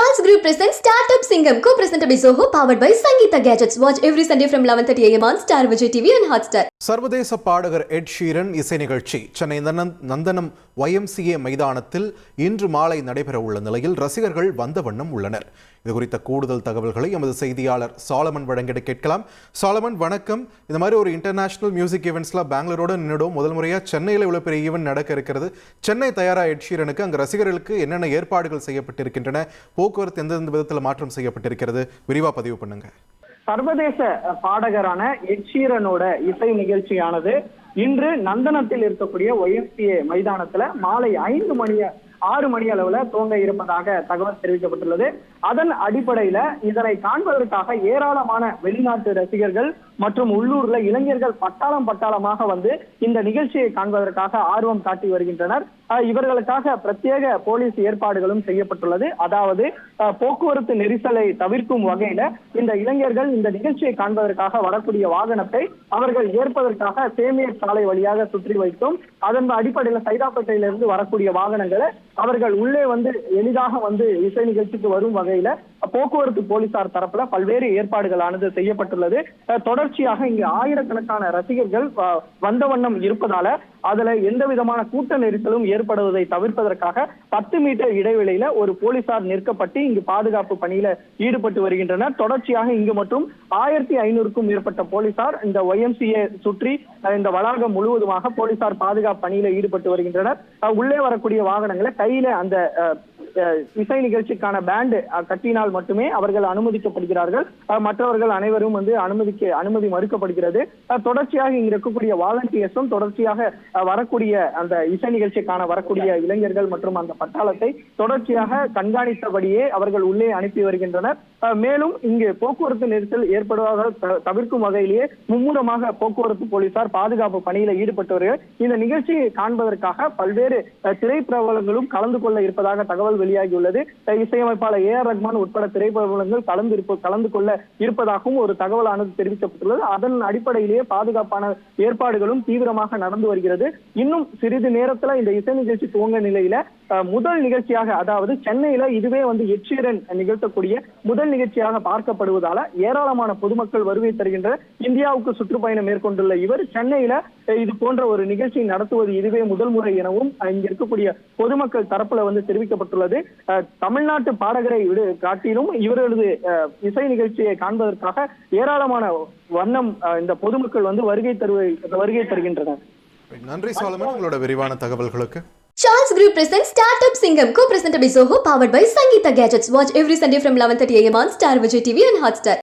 Charles Group presents Startup Singham, co-presented by Zoho, powered by Sangeeta Gadgets. Watch every Sunday from 11:30 a.m. on Star Vijay TV and Hotstar. சர்வதேச பாடகர் எட் Sheeran இசை நிகழ்ச்சி சென்னை நந்தனம் YMCA மைதானத்தில் இன்று மாலை நடைபெற உள்ள நிலையில் ரசிகர்கள் வந்த வண்ணம் உள்ளனர். இது குறித்த கூடுதல் தகவல்களை எமது செய்தியாளர் சாலமன் வழங்கிட கேட்கலாம். சாலமன், வணக்கம். இந்த மாதிரி ஒரு இன்டர்நேஷனல் மியூசிக் ஈவெண்ட்ஸ்லாம் பெங்களூரோட நின்றுடும். முதல் முறையாக சென்னையில் இவ்வளோ பெரிய ஈவெண்ட் நடக்க இருக்கிறது. சென்னை தயாரா எட் ஷீரனுக்கு அங்கே ரசிகர்களுக்கு என்னென்ன ஏற்பாடுகள் செய்யப்பட்டிருக்கின்றன, போக்குவரத்து எந்தெந்த விதத்தில் மாற்றம் செய்யப்பட்டிருக்கிறது, விரிவாக பதிவு பண்ணுங்க. சர்வதேச பாடகரான எட் ஷீரனோட இசை நிகழ்ச்சியானது இன்று நந்தனத்தில் இருக்கக்கூடிய YMCA மைதானத்துல மாலை 6 மணி அளவுல துவங்க இருப்பதாக தகவல் தெரிவிக்கப்பட்டுள்ளது. அதன் அடிப்படையில இதனை காண்பதற்காக ஏராளமான வெளிநாட்டு ரசிகர்கள் மற்றும் உள்ளூர்ல இளைஞர்கள் பட்டாளமாக வந்து இந்த நிகழ்ச்சியை காண்பதற்காக ஆர்வம் காட்டி வருகின்றனர். இவர்களுக்காக பிரத்யேக போலீஸ் ஏற்பாடுகளும் செய்யப்பட்டுள்ளது. அதாவது போக்குவரத்து நெரிசலை தவிர்க்கும் வகையில இந்த இளைஞர்கள் இந்த நிகழ்ச்சியை காண்பதற்காக வரக்கூடிய வாகனத்தை அவர்கள் ஏற்பதற்காக சேமியர் சாலை வழியாக சுற்றி வைத்தும், அதன் அடிப்படையில சைதாப்பேட்டையிலிருந்து வரக்கூடிய வாகனங்களை அவர்கள் உள்ளே வந்து எளிதாக வந்து இசை நிகழ்ச்சிக்கு வரும் வகையில போக்குவரத்து போலீசார் தரப்புல பல்வேறு ஏற்பாடுகளானது செய்யப்பட்டுள்ளது. தொடர்ச்சியாக இங்கு ஆயிரக்கணக்கான ரசிகர்கள் வந்த வண்ணம் இருப்பதால அதுல எந்த விதமான கூட்ட நெரிசலும் ஏற்படுவதை தவிர்ப்பதற்காக 10 மீட்டர் இடைவெளியில ஒரு போலீசார் நிற்கப்பட்டு இங்கு பாதுகாப்பு பணியில ஈடுபட்டு வருகின்றனர். தொடர்ச்சியாக இங்கு மற்றும் 1500க்கும் மேற்பட்ட போலீசார் இந்த YMCA சுற்றி இந்த வளாகம் முழுவதுமாக போலீசார் பாதுகாப்பு பணியில ஈடுபட்டு வருகின்றனர். உள்ளே வரக்கூடிய வாகனங்களை கையில அந்த இசை நிகழ்ச்சிக்கான பேண்ட் கட்டினால் மட்டுமே அவர்கள் அனுமதிக்கப்படுகிறார்கள். மற்றவர்கள் அனைவரும் வந்து அனுமதி மறுக்கப்படுகிறது. தொடர்ச்சியாக இங்க இருக்கக்கூடிய வாலண்டியர்ஸும் தொடர்ச்சியாக வரக்கூடிய அந்த இசை நிகழ்ச்சிக்கான வரக்கூடிய இளைஞர்கள் மற்றும் அந்த பட்டாளத்தை தொடர்ச்சியாக கண்காணித்தபடியே அவர்கள் உள்ளே அனுப்பி வருகின்றனர். மேலும் இங்கு போக்குவரத்து நெரிசல் ஏற்படுவதாக தவிர்க்கும் வகையிலேயே மும்முரமாக போக்குவரத்து போலீசார் பாதுகாப்பு பணியில ஈடுபட்டவர்கள் இந்த நிகழ்ச்சியை காண்பதற்காக பல்வேறு திரைப்பிரபலங்களும் கலந்து கொள்ள இருப்பதாக தகவல் வெளியாகியுள்ளது. இசையமைப்பாளர் AR ரஹ்மான் உட்பட திரைப்பிரபலங்கள் கலந்து கொள்ள இருப்பதாகவும் ஒரு தகவலானது தெரிவிக்கப்பட்டுள்ளது. அதன் அடிப்படையிலேயே பாதுகாப்பான ஏற்பாடுகளும் தீவிரமாக நடந்து வருகிறது. இன்னும் சிறிது நேரத்துல இந்த இசை நிகழ்ச்சி துவங்க நிலையில முதல் நிகழ்ச்சியாக, அதாவது சென்னையில இதுவே வந்து எட் ஷீரன் நிகழ்த்தக்கூடிய முதல் நிகழ்ச்சியாக பார்க்கப்படுவதால ஏராளமான பொதுமக்கள் வருகை தருகின்ற இந்தியாவுக்கு சுற்றுப்பயணம் மேற்கொண்டுள்ள இவர் சென்னையில இது போன்ற ஒரு நிகழ்ச்சி நடத்துவது இதுவே முதல் முறை எனவும் இங்க இருக்கக்கூடிய பொதுமக்கள் தரப்புல வந்து தெரிவிக்கப்பட்டுள்ளது. தமிழ்நாட்டு பாடகரை காட்டிலும் இவர்களது இசை நிகழ்ச்சியை காண்பதற்காக ஏராளமான வண்ணம் இந்த பொதுமக்கள் வந்து வருகை தருகின்றனர். நன்றி சாலமன், உங்களோட விரிவான தகவல்களுக்கு. Charles Group presents Startup Singham, co-presented by Zoho, powered by Sangeeta Gadgets. Watch every Sunday from 11:30 a.m. on Star Vijay TV and Hotstar.